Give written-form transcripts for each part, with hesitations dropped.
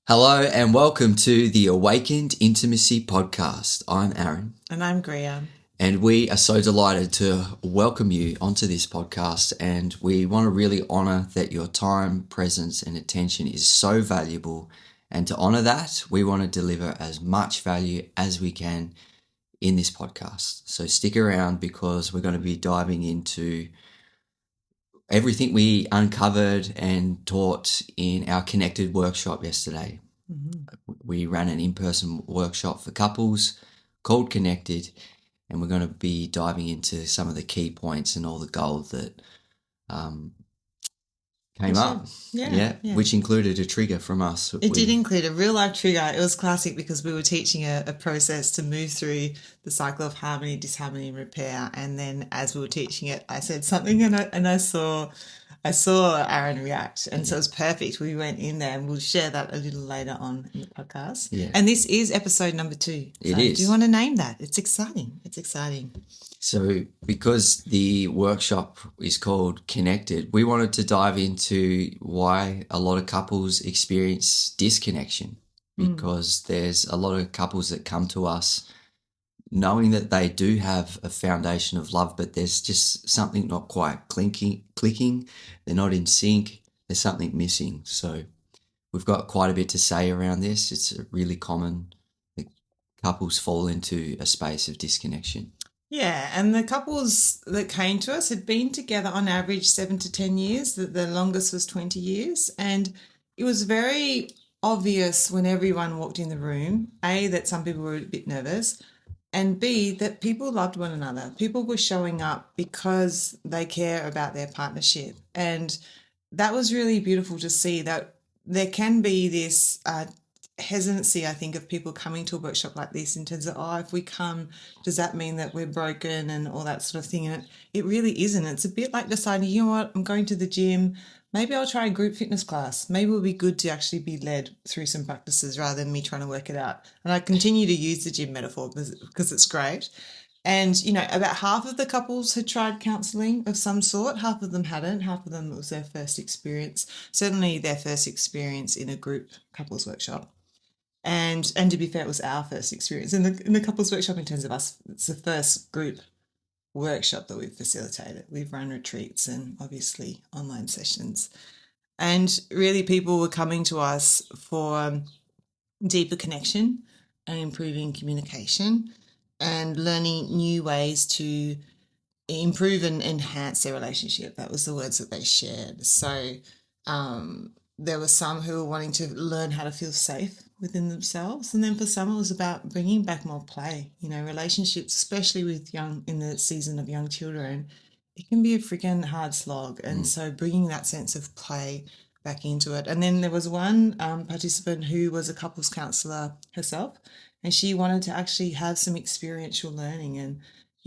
Hello and welcome to the Awakened Intimacy Podcast. I'm Aaron. And I'm Graham. And we are so delighted to welcome you onto this podcast. And we want to really honor that your time, presence, and attention is so valuable. And to honor that, we want to deliver as much value as we can in this podcast. So stick around because we're going to be diving into everything we uncovered and taught in our Connected workshop yesterday. We ran an in-person workshop for couples called Connected, and we're going to be diving into some of the key points and all the gold that came up. Yeah, which included a trigger from us. It did include a real life trigger. It was classic because we were teaching a process to move through the cycle of harmony, disharmony, and repair. And then as we were teaching it, I said something and I saw Aaron react. And so it was perfect. We went in there and we'll share that a little later on in the podcast. Yeah. And this is episode number 2. It is. Do you want to name that? It's exciting. It's exciting. So because the workshop is called Connected, we wanted to dive into why a lot of couples experience disconnection, because there's a lot of couples that come to us knowing that they do have a foundation of love, but there's just something not quite clicking. They're not in sync. There's something missing. So we've got quite a bit to say around this. It's really common that couples fall into a space of disconnection. Yeah, and the couples that came to us had been together on average 7 to 10 years. The longest was 20 years. And it was very obvious when everyone walked in the room, A, that some people were a bit nervous, and B, that people loved one another. People were showing up because they care about their partnership. And that was really beautiful to see, that there can be this hesitancy, I think, of people coming to a workshop like this in terms of, if we come, does that mean that we're broken and all that sort of thing? And it really isn't. It's a bit like deciding, you know what, I'm going to the gym, maybe I'll try a group fitness class. Maybe it would be good to actually be led through some practices rather than me trying to work it out. And I continue to use the gym metaphor because it's great. And, about half of the couples had tried counselling of some sort. Half of them hadn't. Half of them, it was their first experience, certainly their first experience in a group couples workshop. And to be fair, it was our first experience in the couples workshop in terms of us. It's the first group workshop that we've facilitated. We've run retreats and obviously online sessions. And really people were coming to us for deeper connection and improving communication and learning new ways to improve and enhance their relationship. That was the words that they shared. So there were some who were wanting to learn how to feel safe within themselves. And then for some, it was about bringing back more play. Relationships, especially with in the season of young children, it can be a freaking hard slog. And so bringing that sense of play back into it. And then there was one participant who was a couples counsellor herself, and she wanted to actually have some experiential learning. And,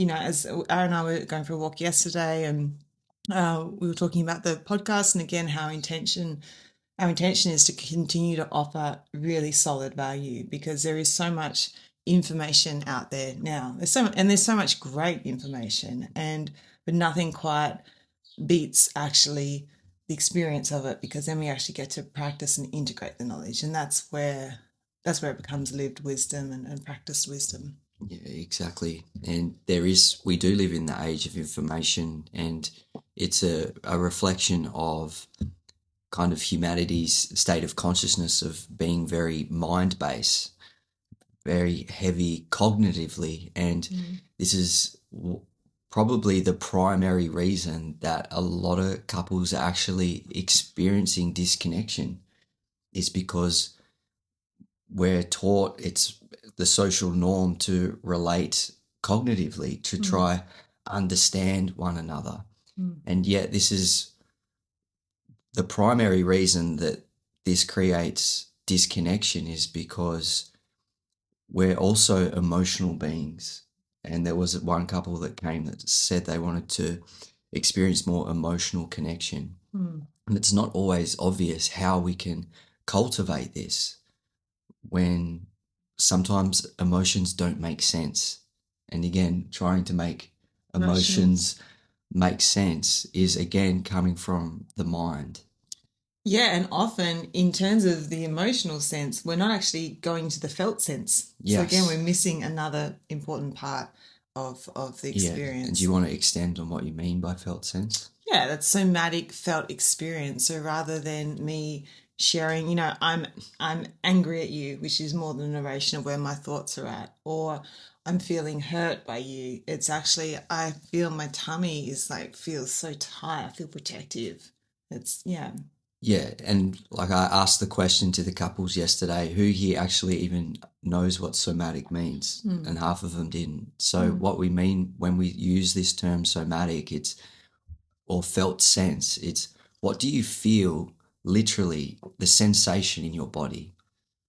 as Aaron and I were going for a walk yesterday, and we were talking about the podcast, and again, our intention is to continue to offer really solid value, because there is so much information out there now. There's so much great information, but nothing quite beats actually the experience of it, because then we actually get to practice and integrate the knowledge, and that's where it becomes lived wisdom and practiced wisdom. Yeah, exactly. And we do live in the age of information, and it's a reflection of kind of humanity's state of consciousness of being very mind-based, very heavy cognitively. And this is probably the primary reason that a lot of couples are actually experiencing disconnection, is because we're taught it's the social norm to relate cognitively, to try understand one another. And yet this is the primary reason that this creates disconnection, is because we're also emotional beings. And there was one couple that came that said they wanted to experience more emotional connection. And it's not always obvious how we can cultivate this when sometimes emotions don't make sense. And again, trying to make emotions make sense is again coming from the mind. Yeah, and often in terms of the emotional sense, we're not actually going to the felt sense. So again, Yes. we're missing another important part of the Yeah. And do experience. you want to extend on what you mean by felt sense? Yeah, that's somatic felt experience. So rather than me sharing, I'm angry at you, which is more the narration of where my thoughts are at, or I'm feeling hurt by you. It's actually I feel my tummy is like feels so tight. I feel protective. It's yeah. Yeah, and like I asked the question to the couples yesterday, who here actually even knows what somatic means? And half of them didn't. So what we mean when we use this term somatic, it's or felt sense, it's what do you feel literally the sensation in your body.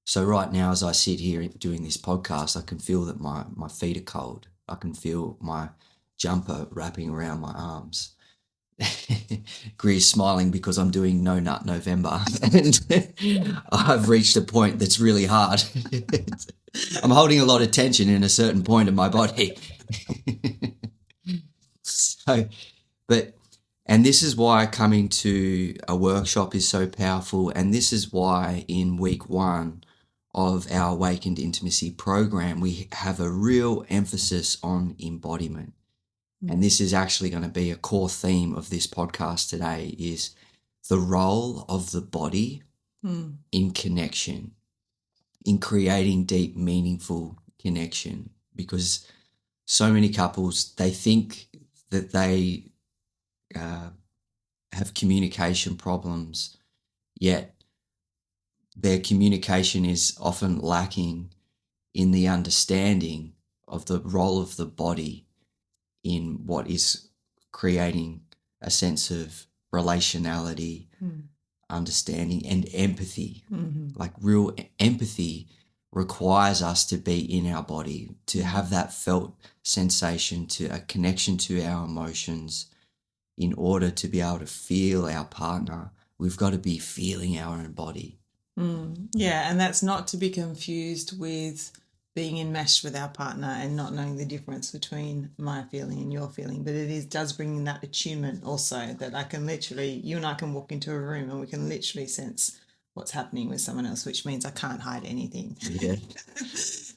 So right now as I sit here doing this podcast, I can feel that my feet are cold. I can feel my jumper wrapping around my arms. Greer's smiling because I'm doing No Nut November and I've reached a point that's really hard. I'm holding a lot of tension in a certain point of my body. So, but, and this is why coming to a workshop is so powerful. And this is why in week 1 of our Awakened Intimacy program, we have a real emphasis on embodiment. And this is actually going to be a core theme of this podcast today is the role of the body in connection, in creating deep, meaningful connection. Because so many couples, they think that they have communication problems, yet their communication is often lacking in the understanding of the role of the body in what is creating a sense of relationality, understanding, and empathy. Like real empathy requires us to be in our body, to have that felt sensation, to a connection to our emotions. In order to be able to feel our partner, we've got to be feeling our own body. Yeah, and that's not to be confused with being enmeshed with our partner and not knowing the difference between my feeling and your feeling. But does bring in that attunement also that I can literally, you and I can walk into a room and we can literally sense what's happening with someone else, which means I can't hide anything. Yeah.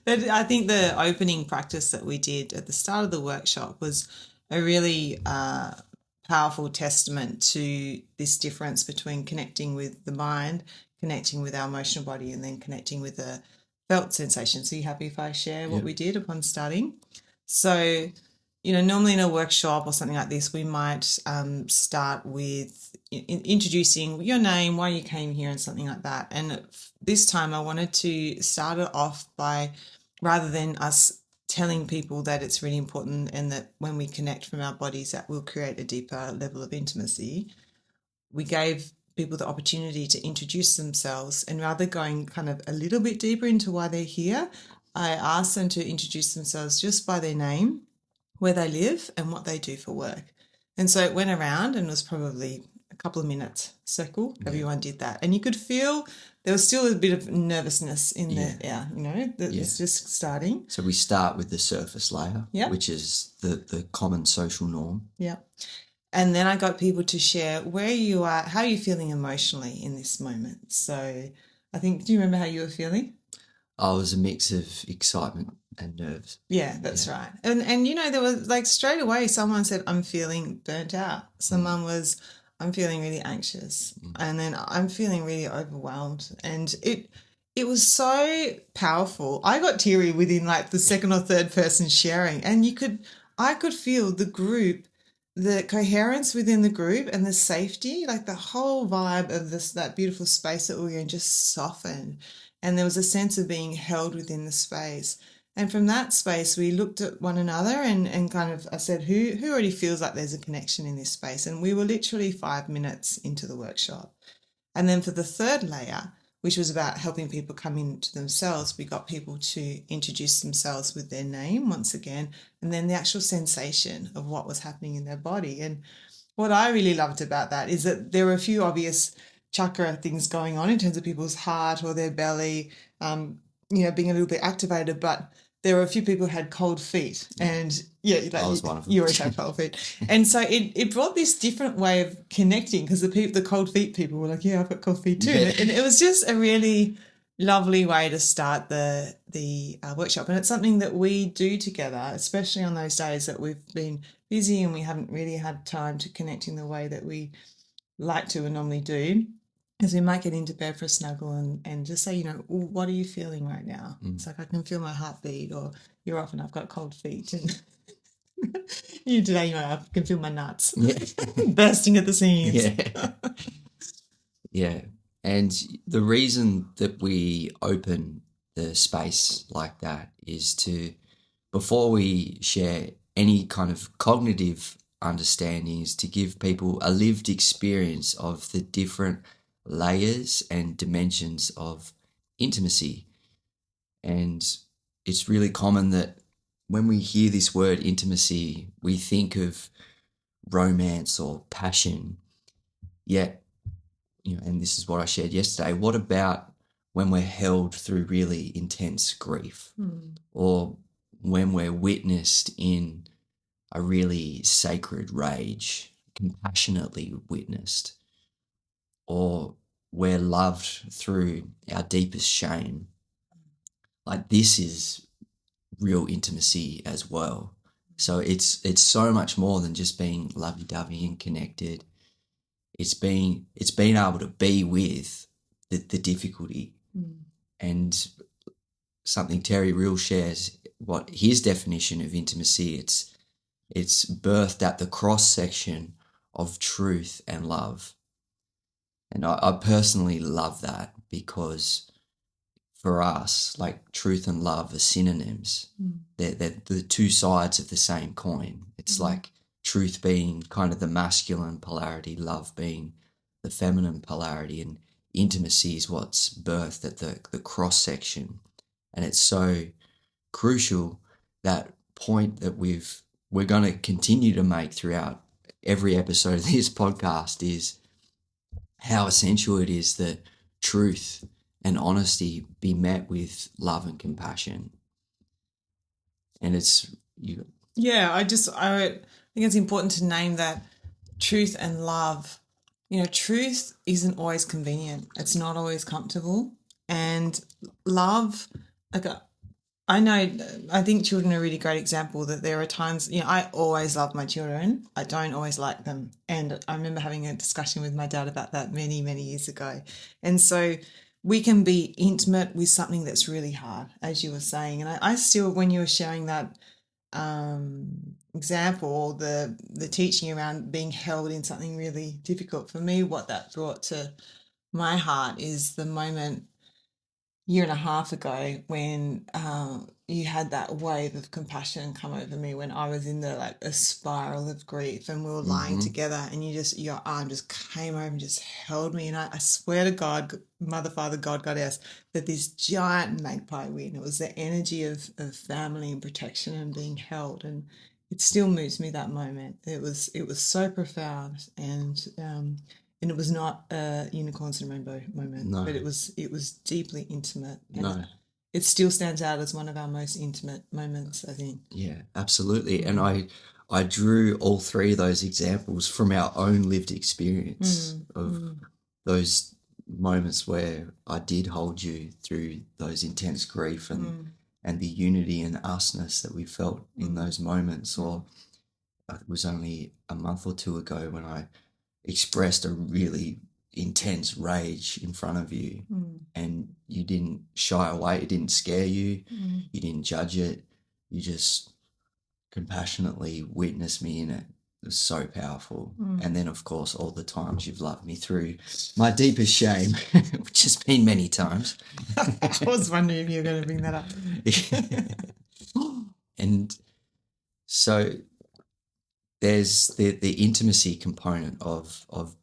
But I think the opening practice that we did at the start of the workshop was a really powerful testament to this difference between connecting with the mind, connecting with our emotional body, and then connecting with the felt sensation. So you happy if I share what we did upon starting? So, normally in a workshop or something like this, we might start with introducing your name, why you came here, and something like that. And this time I wanted to start it off by, rather than us telling people that it's really important and that when we connect from our bodies that will create a deeper level of intimacy, we gave people the opportunity to introduce themselves, and rather going kind of a little bit deeper into why they're here, I asked them to introduce themselves just by their name, where they live, and what they do for work. And so it went around and was probably a couple of minutes circle. Everyone did that. And you could feel there was still a bit of nervousness in the air, that was just starting. So we start with the surface layer, which is the common social norm. Yeah. And then I got people to share where you are, how are you feeling emotionally in this moment? So I think, do you remember how you were feeling? Oh, it was a mix of excitement and nerves. Yeah, that's right. And there was like straight away someone said, I'm feeling burnt out. Someone was, I'm feeling really anxious. And then I'm feeling really overwhelmed. And it was so powerful. I got teary within like the second or third person sharing. And I could feel the group, the coherence within the group and the safety, like the whole vibe of that beautiful space that we were in just softened. And there was a sense of being held within the space. And from that space, we looked at one another and kind of, I said, who already feels like there's a connection in this space? And we were literally 5 minutes into the workshop. And then for the third layer, which was about helping people come into themselves, we got people to introduce themselves with their name once again, and then the actual sensation of what was happening in their body. And what I really loved about that is that there were a few obvious chakra things going on in terms of people's heart or their belly, being a little bit activated, but there were a few people who had cold feet, and I was one of them. You always have cold feet, and so it brought this different way of connecting, because the cold feet people were like, yeah, I've got cold feet too, and it was just a really lovely way to start the workshop. And it's something that we do together, especially on those days that we've been busy and we haven't really had time to connect in the way that we like to and normally do. Is we might get into bed for a snuggle and just say, what are you feeling right now? It's like, I can feel my heartbeat, or you're off and I've got cold feet. And today, I can feel my nuts bursting at the seams. Yeah. Yeah. And the reason that we open the space like that is to, before we share any kind of cognitive understanding, is to give people a lived experience of the different layers and dimensions of intimacy. And it's really common that when we hear this word intimacy, we think of romance or passion. Yet, and this is what I shared yesterday, what about when we're held through really intense grief, or when we're witnessed in a really sacred rage, compassionately witnessed, or we're loved through our deepest shame? Like, this is real intimacy as well. So it's so much more than just being lovey-dovey and connected. It's being able to be with the difficulty. And something Terry Real shares, what his definition of intimacy, it's birthed at the cross section of truth and love. And I personally love that, because for us, like, truth and love are synonyms. They're the two sides of the same coin. It's like truth being kind of the masculine polarity, love being the feminine polarity, and intimacy is what's birthed at the cross section. And it's so crucial, that point that we're going to continue to make throughout every episode of this podcast, is how essential it is that truth and honesty be met with love and compassion. And it's you. Yeah, I think it's important to name that truth and love. Truth isn't always convenient. It's not always comfortable. And love, like, I think children are a really great example, that there are times, I always love my children. I don't always like them. And I remember having a discussion with my dad about that many, many years ago. And so we can be intimate with something that's really hard, as you were saying. And I still, when you were sharing that example, the teaching around being held in something really difficult, for me, what that brought to my heart is the moment year and a half ago when you had that wave of compassion come over me when I was in a spiral of grief, and we were lying together, and your arm just came over and just held me, and I swear to God, Mother, Father, God, Goddess, that this giant magpie wing, it was the energy of family and protection and being held, and it still moves me, that moment. It was so profound, and it was not a unicorns and rainbow moment, but it was deeply intimate. And it still stands out as one of our most intimate moments, I think. Yeah, absolutely. And I drew all three of those examples from our own lived experience of those moments where I did hold you through those intense grief, and the unity and usness that we felt in those moments. Or it was only a month or two ago when I expressed a really intense rage in front of you, and you didn't shy away. It didn't scare you. You didn't judge it. You just compassionately witnessed me in it. It was so powerful. And then, of course, all the times you've loved me through my deepest shame, which has been many times. I was wondering if you were going to bring that up. And so there's the intimacy component of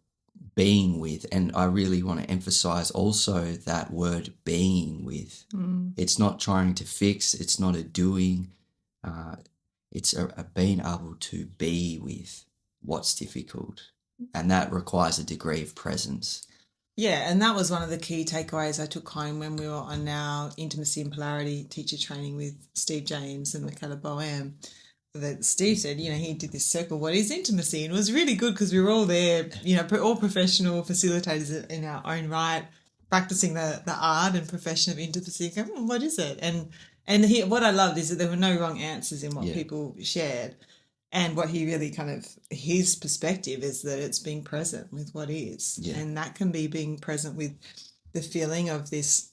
being with, and I really want to emphasize also that word being with. It's not trying to fix, it's not a doing, it's a being able to be with what's difficult, and that requires a degree of presence. Yeah, and that was one of the key takeaways I took home when we were on our intimacy and polarity teacher training with Steve James and Michaela Boehm. That Steve said, he did this circle, what is intimacy? And it was really good because we were all there, all professional facilitators in our own right, practicing the art and profession of intimacy. Going, what is it? What I loved is that there were no wrong answers in what people shared. And what he really his perspective is that it's being present with what is. Yeah. And that can be being present with the feeling of this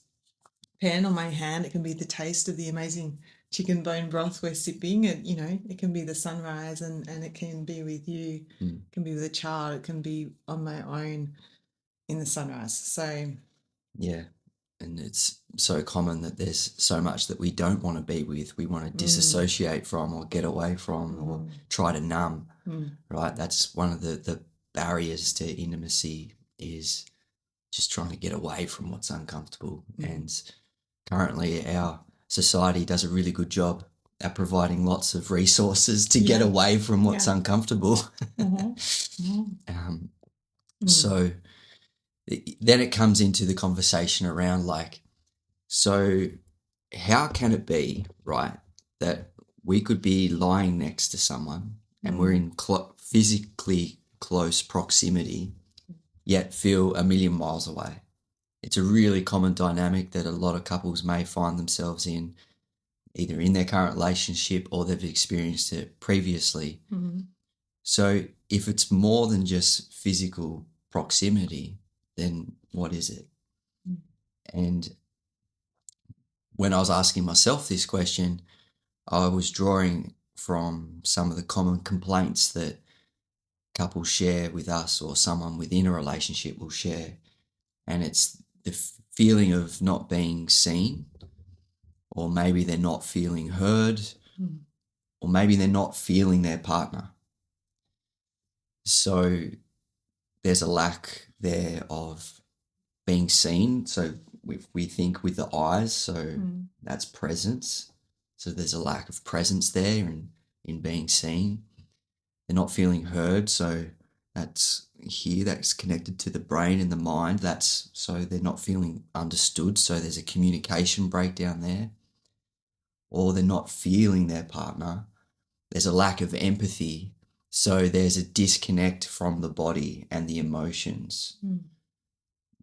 pen on my hand. It can be the taste of the amazing chicken bone broth we're sipping. It can be the sunrise and it can be with you. It can be with a child. It can be on my own in the sunrise. So, yeah. And it's so common that there's so much that we don't want to be with. We want to disassociate from or get away from or try to numb, right? That's one of the barriers to intimacy is just trying to get away from what's uncomfortable. And currently our society does a really good job at providing lots of resources to get away from what's uncomfortable. So then it comes into the conversation around so how can it be, right, that we could be lying next to someone and we're in physically close proximity yet feel a million miles away? It's a really common dynamic that a lot of couples may find themselves in, either in their current relationship or they've experienced it previously. So if it's more than just physical proximity, then what is it? And when I was asking myself this question, I was drawing from some of the common complaints that couples share with us or someone within a relationship will share. And it's the feeling of not being seen, or maybe they're not feeling heard, or maybe they're not feeling their partner. So there's a lack there of being seen. So we think with the eyes, so that's presence. So there's a lack of presence there in being seen. They're not feeling heard, so that's connected to the brain and the mind. So they're not feeling understood, so there's a communication breakdown there. Or they're not feeling their partner. There's a lack of empathy, so there's a disconnect from the body and the emotions,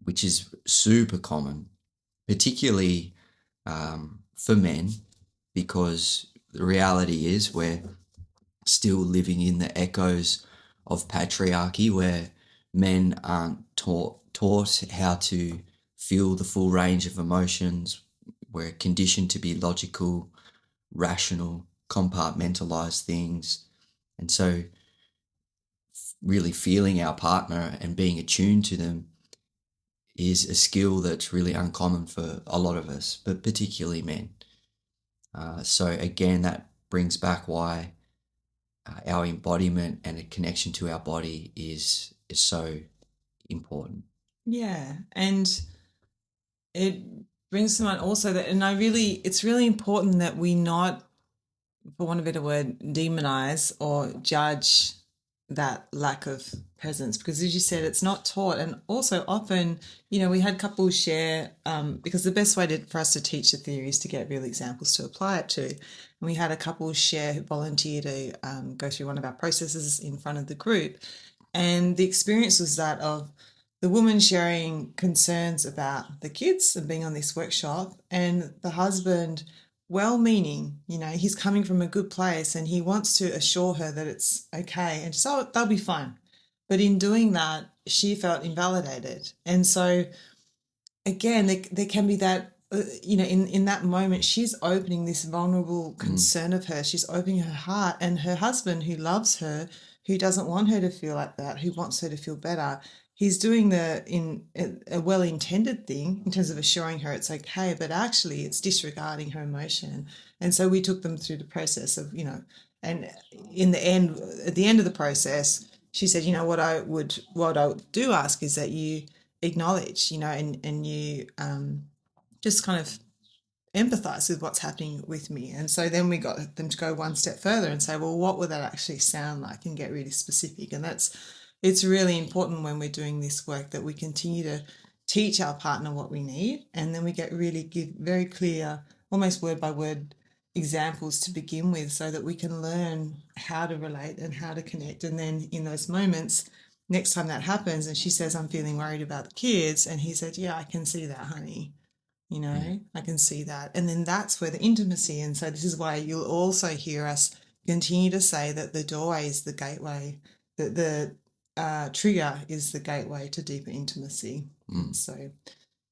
which is super common, particularly for men, because the reality is we're still living in the echoes of patriarchy, where men aren't taught how to feel the full range of emotions. We're conditioned to be logical, rational, compartmentalize things. And so really feeling our partner and being attuned to them is a skill that's really uncommon for a lot of us, but particularly men. So again, that brings back why our embodiment and a connection to our body is so important. Yeah, and it brings to mind also that, and it's really important that we not, for want of a better word, demonize or judge that lack of presence, because as you said, it's not taught. And also often, we had couples share, because the best way for us to teach the theory is to get real examples to apply it to. And we had a couple share who volunteered to go through one of our processes in front of the group. And the experience was that of the woman sharing concerns about the kids and being on this workshop, and the husband, well-meaning, he's coming from a good place and he wants to assure her that it's okay and so they'll be fine. But in doing that, she felt invalidated. And so again, there can be that, in that moment, she's opening this vulnerable concern of her. She's opening her heart, and her husband, who loves her, who doesn't want her to feel like that, who wants her to feel better, he's doing a well-intended thing in terms of assuring her it's okay, but actually it's disregarding her emotion. And so we took them through the process of, and in the end, at the end of the process, she said, what I do ask is that you acknowledge, and you just kind of empathize with what's happening with me. And so then we got them to go one step further and say, well, what would that actually sound like, and get really specific. And it's really important when we're doing this work that we continue to teach our partner what we need, and then we give very clear, almost word by word examples to begin with, so that we can learn how to relate and how to connect. And then in those moments, next time that happens and she says, I'm feeling worried about the kids, and he said, yeah, I can see that, honey, Yeah. I can see that. And then that's where the intimacy. And so this is why you'll also hear us continue to say that the doorway is the gateway, that the trigger is the gateway to deeper intimacy. So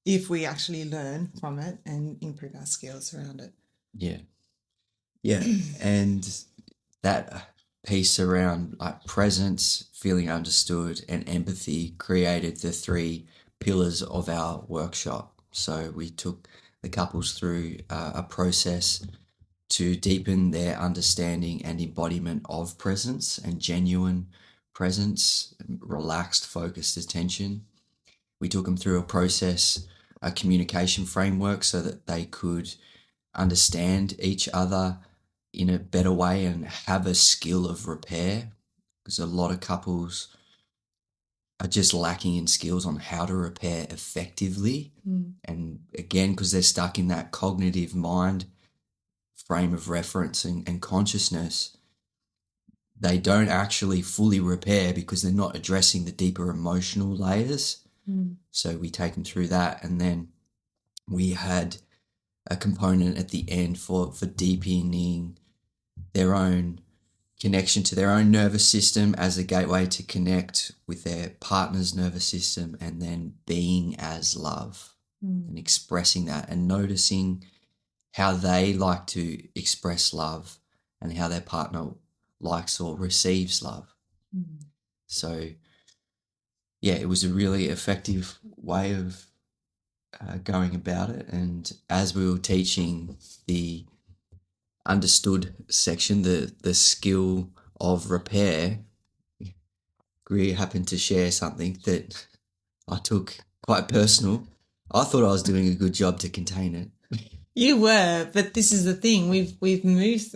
if we actually learn from it and improve our skills around it. Yeah. Yeah. And that piece around like presence, feeling understood, and empathy created the three pillars of our workshop. So we took the couples through a process to deepen their understanding and embodiment of presence and genuine presence, relaxed, focused attention. We took them through a process, a communication framework, so that they could understand each other in a better way and have a skill of repair, because a lot of couples are just lacking in skills on how to repair effectively. And again, because they're stuck in that cognitive mind frame of reference and consciousness, they don't actually fully repair because they're not addressing the deeper emotional layers. So we take them through that, and then we had a component at the end for deepening their own connection to their own nervous system as a gateway to connect with their partner's nervous system, and then being as love and expressing that and noticing how they like to express love and how their partner likes or receives love. So, yeah, it was a really effective way of going about it. And as we were teaching the understood section, the skill of repair, Greer happened to share something that I took quite personal. I thought I was doing a good job to contain it. You were, but this is the thing. We've moved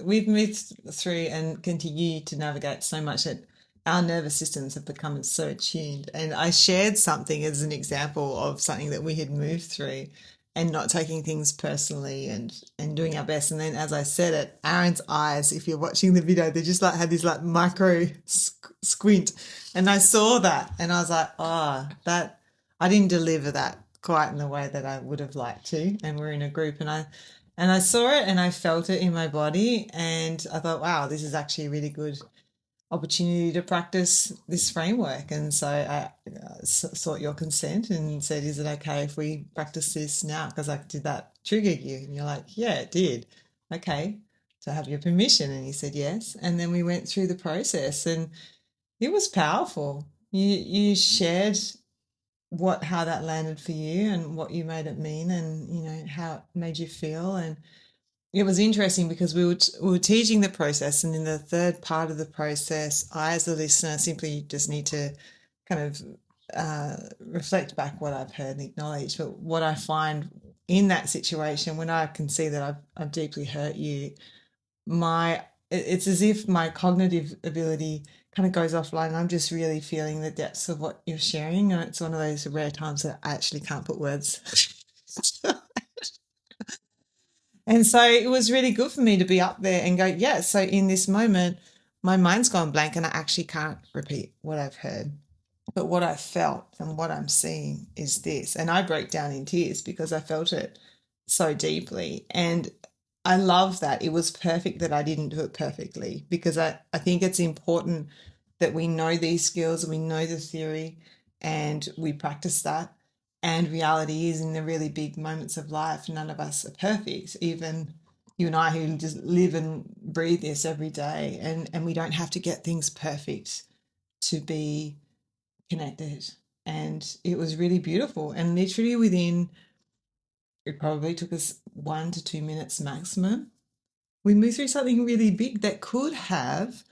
through and continue to navigate so much that our nervous systems have become so attuned. And I shared something as an example of something that we had moved through, and not taking things personally and doing our best. And then as I said it, Aaron's eyes, if you're watching the video, they just like had this like micro squint. And I saw that and I was like, oh, that I didn't deliver that quite in the way that I would have liked to. And we're in a group, and I saw it and I felt it in my body, and I thought, wow, this is actually a really good opportunity to practice this framework. And so I sought your consent and said, is it okay if we practice this now? Because I did that trigger you? And you're like, yeah, it did. Okay, to have your permission. And he said yes. And then we went through the process, and it was powerful. You shared how that landed for you and what you made it mean, and how it made you feel. And it was interesting because we were teaching the process, and in the third part of the process, I as a listener simply just need to kind of reflect back what I've heard and acknowledge. But what I find in that situation, when I can see that I've deeply hurt you, it's as if my cognitive ability kind of goes offline. I'm just really feeling the depths of what you're sharing, and it's one of those rare times that I actually can't put words. And so it was really good for me to be up there and go, yeah, so in this moment, my mind's gone blank and I actually can't repeat what I've heard. But what I felt and what I'm seeing is this. And I broke down in tears because I felt it so deeply. And I love that. It was perfect that I didn't do it perfectly, because I think it's important that we know these skills, we know the theory, and we practice that. And reality is, in the really big moments of life, none of us are perfect. Even you and I, who just live and breathe this every day, and we don't have to get things perfect to be connected. And it was really beautiful. And literally it probably took us 1 to 2 minutes maximum, we moved through something really big that could have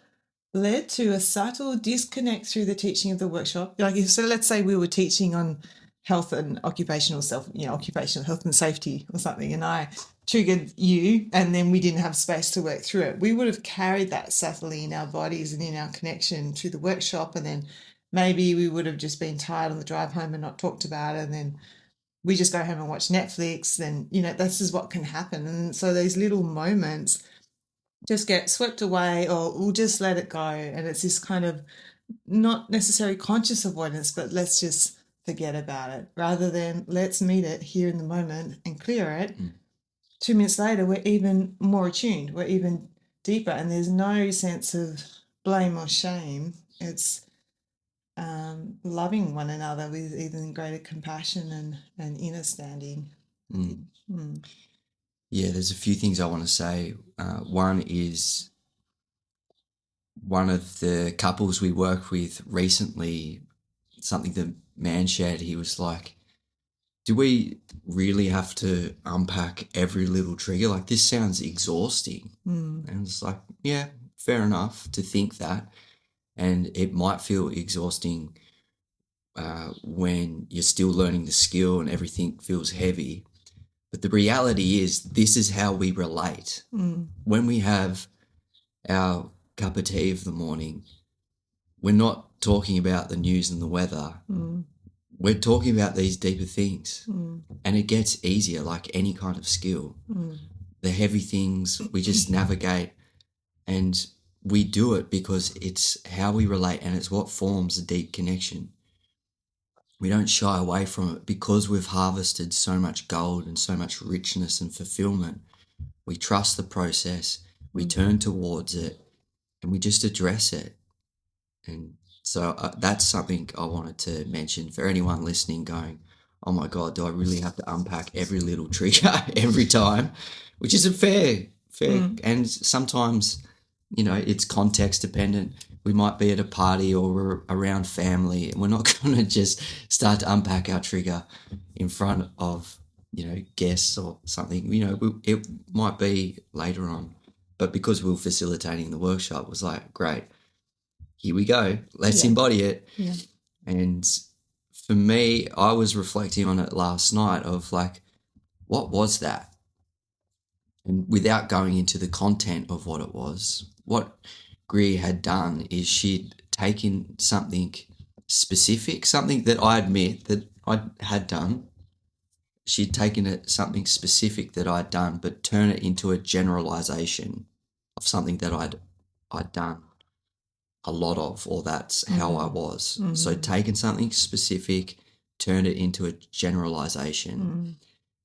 led to a subtle disconnect through the teaching of the workshop. So let's say we were teaching on health and occupational health and safety or something, and I triggered you, and then we didn't have space to work through it. We would have carried that subtly in our bodies and in our connection through the workshop, and then maybe we would have just been tired on the drive home and not talked about it, and then we just go home and watch Netflix, and this is what can happen. And so these little moments just get swept away, or we'll just let it go, and it's this kind of not necessarily conscious avoidance, but let's just forget about it, rather than let's meet it here in the moment and clear it. 2 minutes later, we're even more attuned, we're even deeper, and there's no sense of blame or shame. It's loving one another with even greater compassion and understanding. Yeah, there's a few things I want to say. One is, one of the couples we work with recently, something the man shared, he was like, do we really have to unpack every little trigger? Like, this sounds exhausting. And it's like, yeah, fair enough to think that. And it might feel exhausting when you're still learning the skill and everything feels heavy. But the reality is, this is how we relate. When we have our cup of tea of the morning, we're not talking about the news and the weather. We're talking about these deeper things. And it gets easier, like any kind of skill. The heavy things, we just navigate, and we do it because it's how we relate, and it's what forms a deep connection. We don't shy away from it because we've harvested so much gold and so much richness and fulfillment. We trust the process, we turn towards it, and we just address it. And so that's something I wanted to mention for anyone listening going, oh my God, do I really have to unpack every little trigger every time? Which is a fair. And sometimes, it's context dependent. We might be at a party or we're around family, and we're not going to just start to unpack our trigger in front of, guests or something. It might be later on. But because we were facilitating the workshop, it was like, great, here we go. Let's embody it. Yeah. And for me, I was reflecting on it last night of like, what was that? And without going into the content of what it was, what Greer had done is she'd taken something specific, something that I admit that I had done. She'd taken something specific that I'd done, but turn it into a generalization of something that I'd done a lot of, or that's how I was. So taken something specific, turned it into a generalization.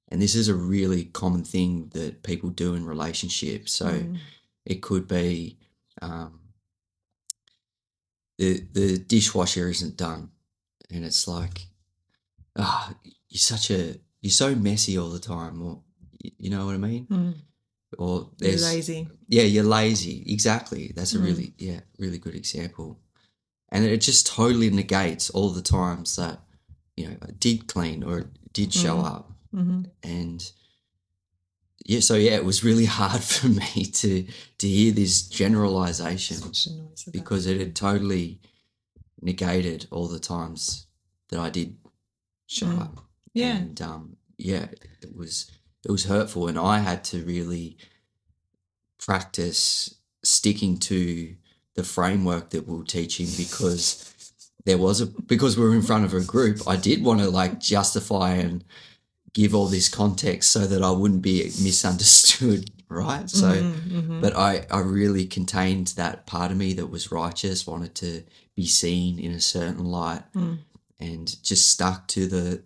And this is a really common thing that people do in relationships. So it could be the dishwasher isn't done, and it's like, you're so messy all the time, or you know what I mean? Or you're lazy. Yeah, you're lazy. Exactly. That's a really good example. And it just totally negates all the times that, I did clean or did show up. And it was really hard for me to hear this generalization because it had totally negated all the times that I did show up. Yeah. And it was hurtful, and I had to really practice sticking to the framework that we were teaching, because because we were in front of a group, I did want to like justify and give all this context so that I wouldn't be misunderstood, right? So, but I really contained that part of me that was righteous, wanted to be seen in a certain light, and just stuck to the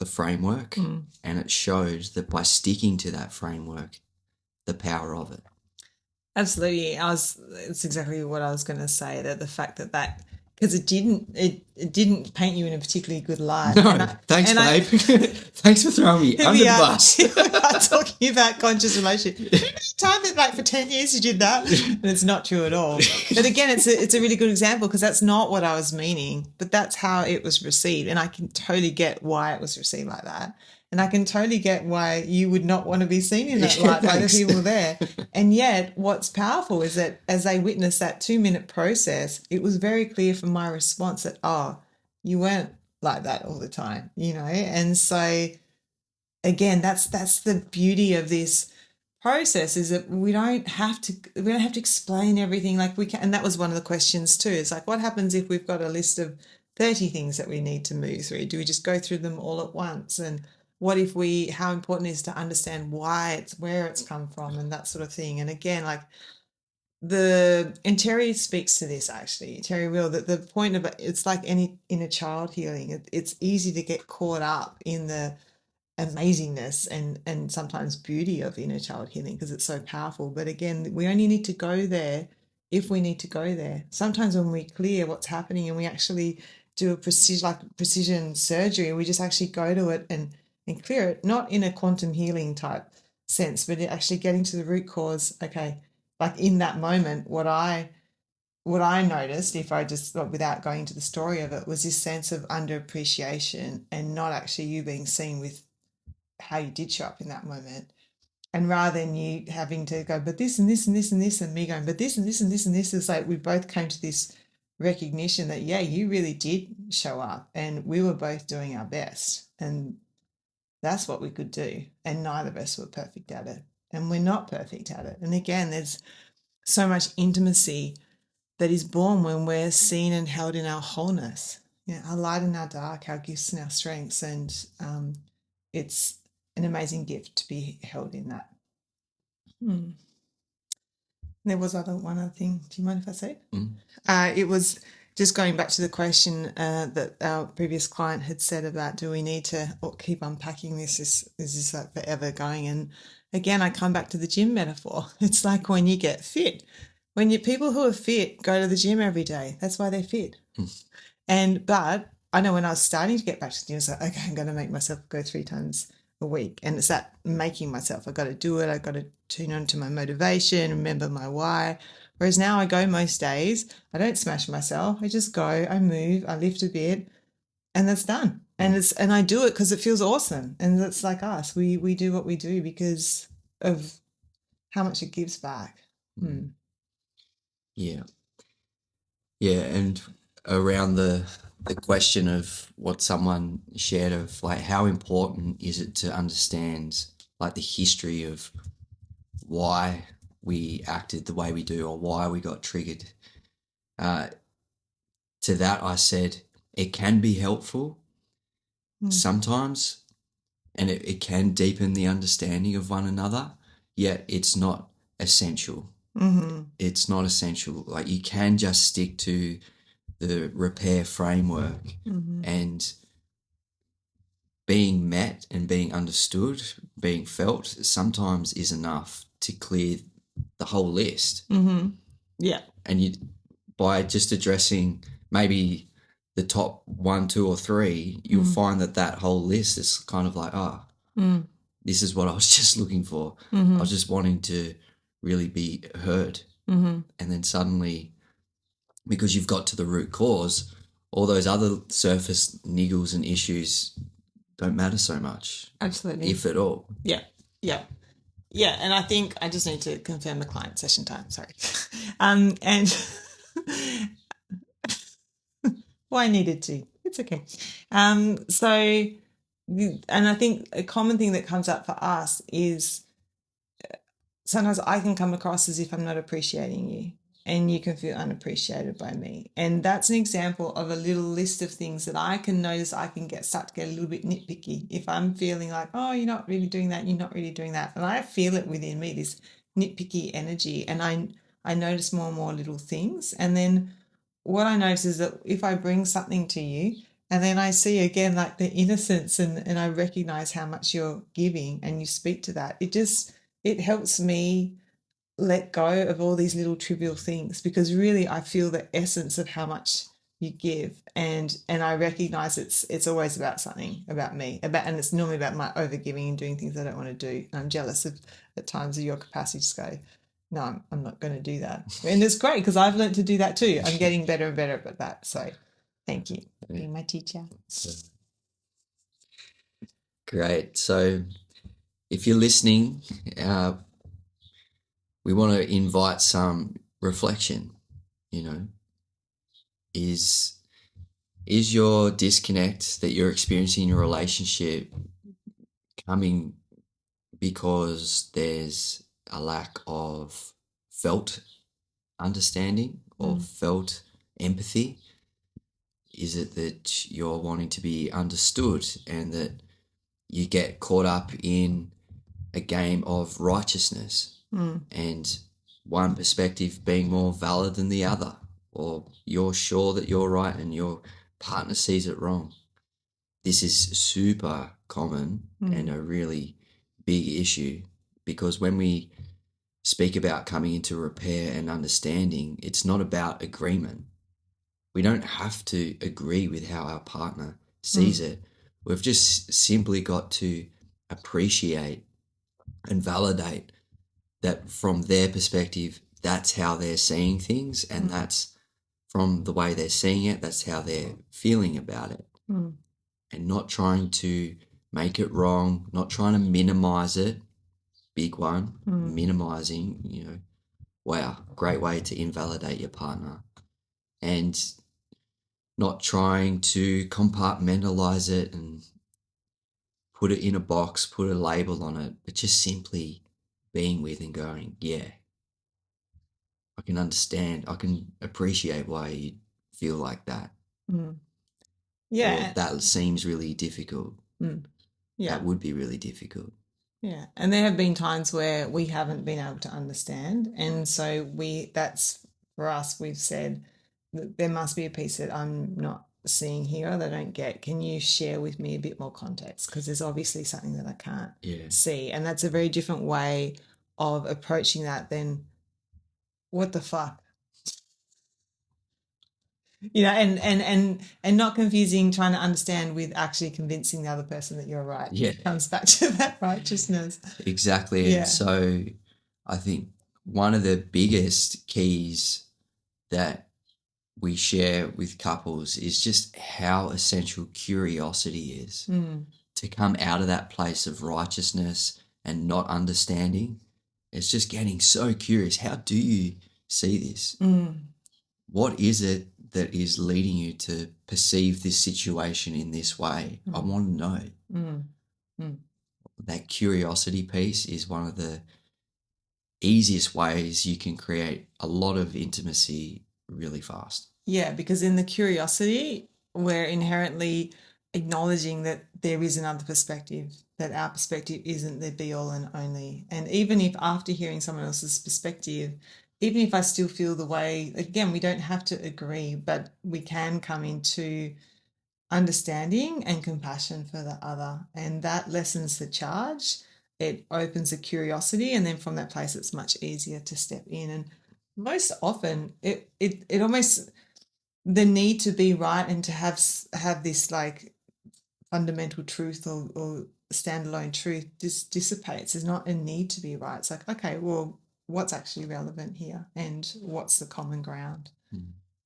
framework. And it showed that by sticking to that framework, the power of it. Absolutely. It's exactly what I was going to say, that the fact that because it didn't paint you in a particularly good light. No, thanks, babe. Thanks for throwing me under the bus. We are talking about conscious relationship. Time that like for 10 years you did that, and it's not true at all. But again, it's a really good example, because that's not what I was meaning, but that's how it was received, and I can totally get why it was received like that. And I can totally get why you would not want to be seen in that light by the people there. And yet what's powerful is that as they witnessed that 2-minute process, it was very clear from my response that, you weren't like that all the time, And so, again, that's the beauty of this process, is that we don't have to explain everything like we can. And that was one of the questions too. It's like, what happens if we've got a list of 30 things that we need to move through? Do we just go through them all at once? And how important it is to understand where it's come from and that sort of thing. And again, like and Terry speaks to this actually, Terry will, that the point of it's like any inner child healing. It's easy to get caught up in the amazingness and sometimes beauty of inner child healing because it's so powerful. But again, we only need to go there if we need to go there. Sometimes when we clear what's happening and we actually do a precision surgery, we just actually go to it and clear it, not in a quantum healing type sense, but actually getting to the root cause. Okay, like in that moment, what I noticed, if I just, without going into the story of it, was this sense of underappreciation and not actually you being seen with how you did show up in that moment. And rather than you having to go, but this and this and this and this, and me going, but this and this and this and this, is like we both came to this recognition that, yeah, you really did show up and we were both doing our best. And that's what we could do. And neither of us were perfect at it. And we're not perfect at it. And again, there's so much intimacy that is born when we're seen and held in our wholeness, our light and our dark, our gifts and our strengths. And it's an amazing gift to be held in that. There was one other thing. Do you mind if I say it? It was just going back to the question that our previous client had said about, do we need to keep unpacking this? Is this like forever going? And again, I come back to the gym metaphor. It's like when you get fit. People who are fit go to the gym every day. That's why they're fit. But I know when I was starting to get back to the gym, I was like, okay, I'm going to make myself go 3 times a week. And it's that making myself. I got to do it. I got to tune on to my motivation, remember my why. Whereas now I go most days, I don't smash myself. I just go, I move, I lift a bit, and that's done. And I do it because it feels awesome. And it's like us. We do what we do because of how much it gives back. Yeah. Yeah, and around the question of what someone shared of like how important is it to understand like the history of why we acted the way we do or why we got triggered. To that I said it can be helpful sometimes and it can deepen the understanding of one another, yet it's not essential. It's not essential. Like you can just stick to the repair framework and being met and being understood, being felt sometimes is enough to clear the whole list. Yeah. And by just addressing maybe the top 1, 2, or 3, you'll find that whole list is kind of like, this is what I was just looking for. I was just wanting to really be heard. And then suddenly, because you've got to the root cause, all those other surface niggles and issues don't matter so much. Absolutely. If at all. Yeah. Yeah. Yeah. And I think I just need to confirm the client session time. Sorry. And well, I needed to. It's okay. And I think a common thing that comes up for us is sometimes I can come across as if I'm not appreciating you and you can feel unappreciated by me. And that's an example of a little list of things that I can notice I can start to get a little bit nitpicky. If I'm feeling like, oh, you're not really doing that, you're not really doing that. And I feel it within me, this nitpicky energy. And I notice more and more little things. And then what I notice is that if I bring something to you and then I see again like the innocence and I recognize how much you're giving and you speak to that, it helps me let go of all these little trivial things because really I feel the essence of how much you give and I recognize it's always about something about me and it's normally about my overgiving and doing things I don't want to do. And I'm jealous at times of your capacity to just go, no, I'm not going to do that. And it's great because I've learned to do that too. I'm getting better and better at that. So thank you for being my teacher. Great. So if you're listening, we want to invite some reflection, is your disconnect that you're experiencing in your relationship coming because there's a lack of felt understanding or felt empathy? Is it that you're wanting to be understood and that you get caught up in a game of righteousness and one perspective being more valid than the other, or you're sure that you're right and your partner sees it wrong? This is super common and a really big issue, because when we speak about coming into repair and understanding, it's not about agreement. We don't have to agree with how our partner sees it. We've just simply got to appreciate and validate that from their perspective, that's how they're seeing things, and that's from the way they're seeing it, that's how they're feeling about it. And not trying to make it wrong, not trying to minimize it. Big one, minimizing, wow, great way to invalidate your partner. And not trying to compartmentalize it and put it in a box, put a label on it, but just simply being with and going, yeah, I can understand, I can appreciate why you feel like that. Yeah. Or that seems really difficult. Yeah. That would be really difficult. Yeah. And there have been times where we haven't been able to understand. And so that's for us, we've said that there must be a piece that I'm not seeing here that I don't get. Can you share with me a bit more context? Because there's obviously something that I can't see. And that's a very different way of approaching that than what the fuck? And not confusing trying to understand with actually convincing the other person that you're right. Yeah. It comes back to that righteousness. Exactly. And so I think one of the biggest keys that we share with couples is just how essential curiosity is to come out of that place of righteousness and not understanding. It's just getting so curious. How do you see this? What is it that is leading you to perceive this situation in this way? I want to know. That curiosity piece is one of the easiest ways you can create a lot of intimacy really fast. Yeah, because in the curiosity, we're inherently acknowledging that there is another perspective, that our perspective isn't the be all and only. And even if after hearing someone else's perspective, even if I still feel the way, again, we don't have to agree, but we can come into understanding and compassion for the other. And that lessens the charge. It opens the curiosity. And then from that place, it's much easier to step in. And most often, it almost, the need to be right and to have this like fundamental truth or standalone truth dissipates. There's not a need to be right. It's like, okay, well, what's actually relevant here and what's the common ground,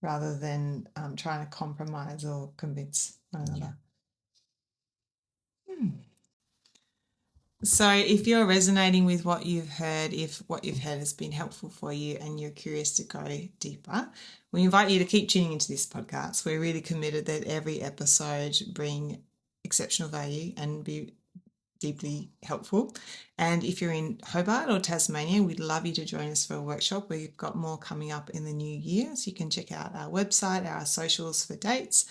rather than trying to compromise or convince one another. So if you're resonating with what you've heard, if what you've heard has been helpful for you and you're curious to go deeper, we invite you to keep tuning into this podcast. We're really committed that every episode bring exceptional value and be deeply helpful. And if you're in Hobart or Tasmania, we'd love you to join us for a workshop. We've got more coming up in the new year, so you can check out our website, our socials for dates.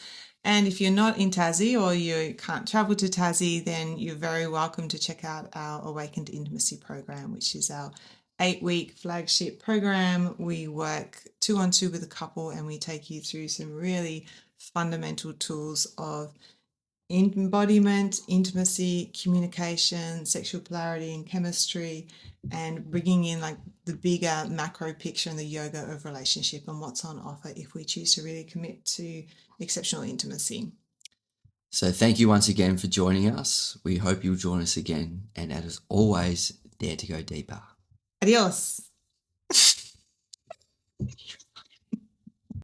And if you're not in Tassie or you can't travel to Tassie, then you're very welcome to check out our Awakened Intimacy program, which is our 8-week flagship program. We work 2-on-2 with a couple and we take you through some really fundamental tools of embodiment, intimacy, communication, sexual polarity and chemistry, and bringing in like the bigger macro picture and the yoga of relationship and what's on offer if we choose to really commit to exceptional intimacy. So thank you once again for joining us. We hope you'll join us again. And as always, dare to go deeper. Adios.